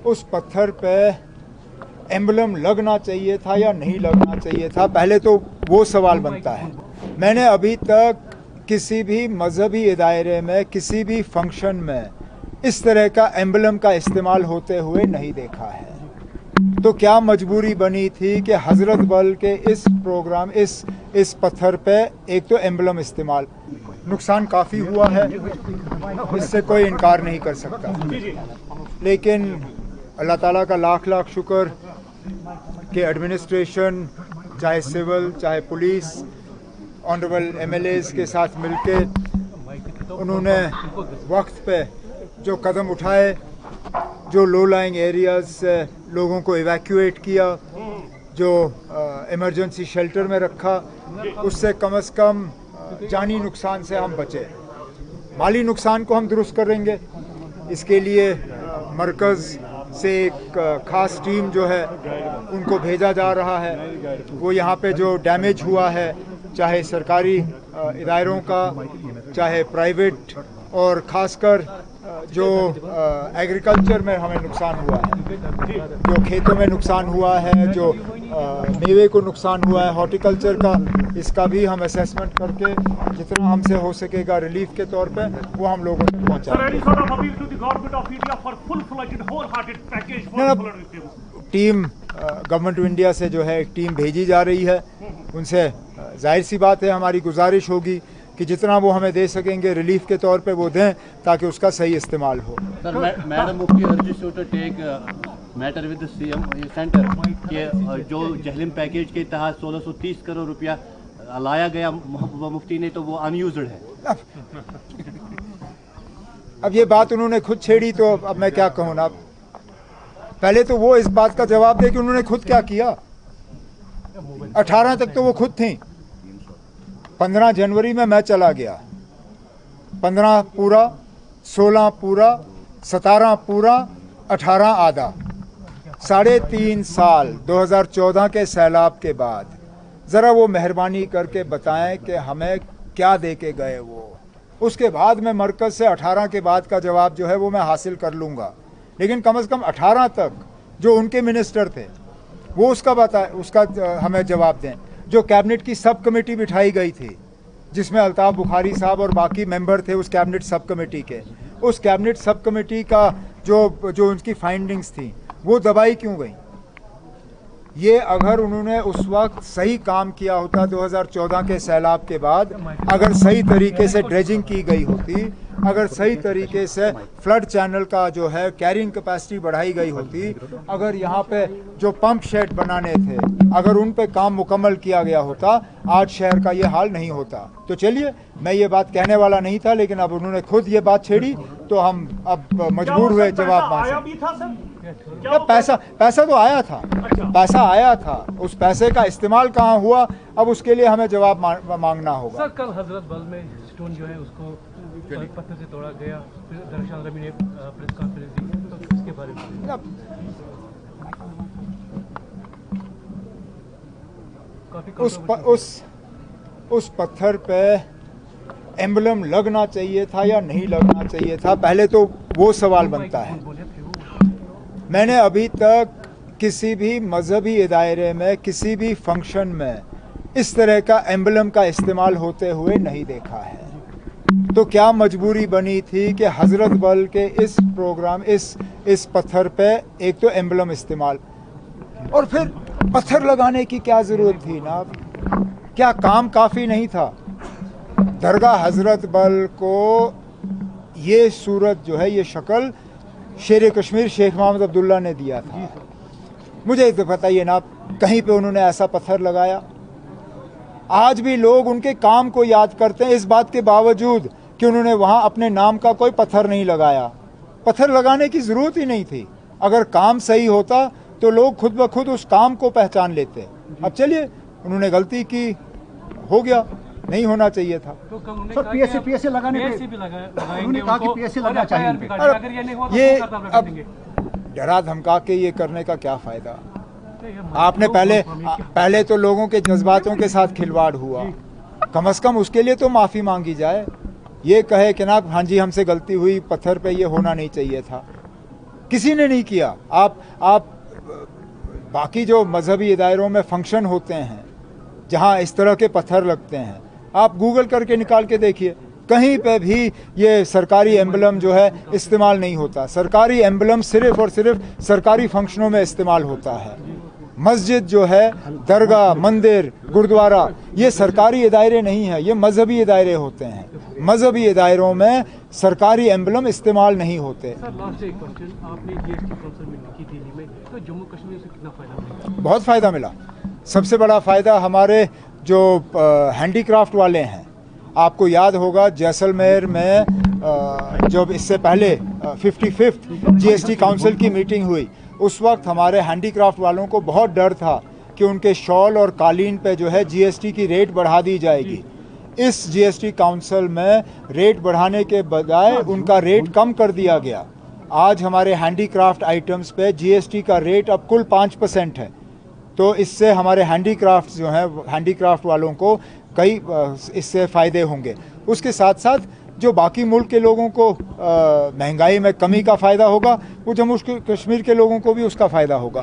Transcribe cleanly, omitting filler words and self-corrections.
उस पत्थर पे एम्बलम लगना चाहिए था या नहीं लगना चाहिए था, पहले तो वो सवाल बनता है। मैंने अभी तक किसी भी मजहबी दायरे में, किसी भी फंक्शन में इस तरह का एम्बलम का इस्तेमाल होते हुए नहीं देखा है। तो क्या मजबूरी बनी थी कि हजरत बल के इस प्रोग्राम, इस पत्थर पे एक तो एम्बलम इस्तेमाल, नुकसान काफ़ी हुआ है, इससे कोई इनकार नहीं कर सकता। लेकिन अल्लाह ताला का लाख लाख शुक्र कि एडमिनिस्ट्रेशन, चाहे सिविल चाहे पुलिस, ऑनरेबल एमएलएज के साथ मिलके उन्होंने वक्त पे जो कदम उठाए, जो लो लाइंग एरियाज से लोगों को इवैक्यूएट किया, जो इमरजेंसी शेल्टर में रखा, उससे कम से कम जानी नुकसान से हम बचे। माली नुकसान को हम दुरुस्त करेंगे, इसके लिए मरकज़ से एक ख़ास टीम जो है उनको भेजा जा रहा है। वो यहाँ पे जो डैमेज हुआ है, चाहे सरकारी इदारों का, चाहे प्राइवेट, और ख़ासकर जो एग्रीकल्चर में हमें नुकसान हुआ है, जो खेतों में नुकसान हुआ है, जो मेवे को नुकसान हुआ है, हॉर्टिकल्चर का, इसका भी हम असेसमेंट करके जितना हमसे हो सकेगा रिलीफ के तौर पे वो हम लोगों तक पहुँचाएंगे। टीम गवर्नमेंट ऑफ इंडिया से जो है एक टीम भेजी जा रही है, उनसे जाहिर सी बात है हमारी गुजारिश होगी कि जितना वो हमें दे सकेंगे रिलीफ के तौर पे वो दें, ताकि उसका सही इस्तेमाल हो। Sir, madam Mufti urges you to take matter with the CM centre के जो जहलिम पैकेज के तहत 1630 करोड़ रुपया लाया गया महबूबा मुफ्ती ने, तो वो अनयूज्ड है। अब ये बात उन्होंने खुद छेड़ी, तो अब मैं क्या कहूँ ना। पहले तो वो इस बात का जवाब दे कि उन्होंने खुद क्या किया। 18 तक तो वो खुद थी। 15 जनवरी में मैं चला गया, 15 पूरा, 16 पूरा, 17 पूरा, 18 आधा, 3.5 साल 2014 के सैलाब के बाद ज़रा वो मेहरबानी करके बताएं कि हमें क्या दे के गए वो। उसके बाद मैं मरकज़ से 18 के बाद का जवाब जो है वो मैं हासिल कर लूँगा, लेकिन कम से कम 18 तक जो उनके मिनिस्टर थे वो उसका हमें जवाब दें। जो कैबिनेट की सब कमेटी बिठाई गई थी, जिसमें अल्ताफ़ बुखारी साहब और बाकी मेंबर थे उस कैबिनेट सब कमेटी के, उस कैबिनेट सब कमेटी का जो उनकी फाइंडिंग्स थी वो दबाई क्यों गई? ये अगर उन्होंने उस वक्त सही काम किया होता, 2014 के सैलाब के बाद अगर सही तरीके से ड्रेजिंग की गई होती, अगर सही तरीके से फ्लड चैनल का जो है कैरिंग कैपेसिटी बढ़ाई गई होती, अगर यहाँ पे जो पंप शेड बनाने थे अगर उन पे काम मुकम्मल किया गया होता, आज शहर का ये हाल नहीं होता। तो चलिए, मैं ये बात कहने वाला नहीं था, लेकिन अब उन्होंने खुद ये बात छेड़ी तो हम अब मजबूर हुए जवाब मांगने। पैसा तो आया था, पैसा आया था, उस पैसे का इस्तेमाल कहाँ हुआ, अब उसके लिए हमें जवाब मांगना होगा। सर, कल हजरत बल में स्टोन जो है उसको पत्थर से तोड़ा गया, दरअसल रवि ने प्रेस कॉन्फ्रेंस दी, तो इसके बारे में उस पत्थर पे एम्बलम लगना चाहिए था या नहीं लगना चाहिए था, पहले तो वो सवाल बनता है। मैंने अभी तक किसी भी मजहबी दायरे में, किसी भी फंक्शन में इस तरह का एम्बलम का इस्तेमाल होते हुए नहीं देखा है। तो क्या मजबूरी बनी थी कि हजरत बल के इस प्रोग्राम, इस पत्थर पे एक तो एम्बलम इस्तेमाल, और फिर पत्थर लगाने की क्या ज़रूरत थी ना? क्या काम काफ़ी नहीं था? दरगाह हजरत बल को ये सूरत जो है, ये शक्ल शेर कश्मीर शेख मोहम्मद अब्दुल्ला ने दिया था। मुझे तो बताइए ना, कहीं पे उन्होंने ऐसा पत्थर लगाया? आज भी लोग उनके काम को याद करते हैं, इस बात के बावजूद कि उन्होंने वहाँ अपने नाम का कोई पत्थर नहीं लगाया। पत्थर लगाने की ज़रूरत ही नहीं थी। अगर काम सही होता तो लोग खुद ब खुद उस काम को पहचान लेते। अब चलिए, उन्होंने गलती की, हो गया, नहीं होना चाहिए था। तो सर, पीएसए लगाने पे उन्होंने कहा कि पीएसए लगाना चाहिए। ये अब डरा धमका के ये करने का क्या फ़ायदा? आपने पहले तो लोगों के जज्बातों के साथ खिलवाड़ हुआ, कम से कम उसके लिए तो माफ़ी मांगी जाए। ये कहे कि ना हाँ जी हमसे गलती हुई, पत्थर पे ये होना नहीं चाहिए था। किसी ने नहीं किया। आप बाकी जो मजहबी इदारों में फंक्शन होते हैं जहां इस तरह के पत्थर लगते हैं, आप गूगल करके निकाल के देखिए, कहीं पे भी ये सरकारी एम्बलम जो है इस्तेमाल नहीं होता। सरकारी एम्बलम सिर्फ और सिर्फ सरकारी फंक्शनों में इस्तेमाल होता है। मस्जिद जो है, दरगाह, मंदिर, गुरुद्वारा, ये सरकारी इदारे नहीं है, ये मजहबी इदारे होते हैं। मजहबी इदारों में सरकारी एम्बलम इस्तेमाल नहीं होते। सर लास्ट एक क्वेश्चन, आपने जीएसटी काउंसिल मीटिंग की दिल्ली में, तो जम्मू कश्मीर से कितना फायदा मिला? बहुत फ़ायदा मिला। सबसे बड़ा फ़ायदा हमारे जो हैंडीक्राफ्ट वाले हैं, आपको याद होगा जैसलमेर में जब इससे पहले 55th जीएसटी काउंसिल की मीटिंग हुई, उस वक्त हमारे हैंडीक्राफ्ट वालों को बहुत डर था कि उनके शॉल और कालीन पे जो है जीएसटी की रेट बढ़ा दी जाएगी। इस जीएसटी काउंसिल में रेट बढ़ाने के बजाय उनका रेट कम कर दिया गया। आज हमारे हैंडीक्राफ्ट आइटम्स पे जीएसटी का रेट अब कुल 5% है। तो इससे हमारे हैंडीक्राफ्ट जो हैं, हैंडीक्राफ्ट वालों को कई इससे फ़ायदे होंगे। उसके साथ साथ जो बाकी मुल्क के लोगों को महंगाई में कमी का फ़ायदा होगा, वो जम्मू कश्मीर के लोगों को भी उसका फ़ायदा होगा।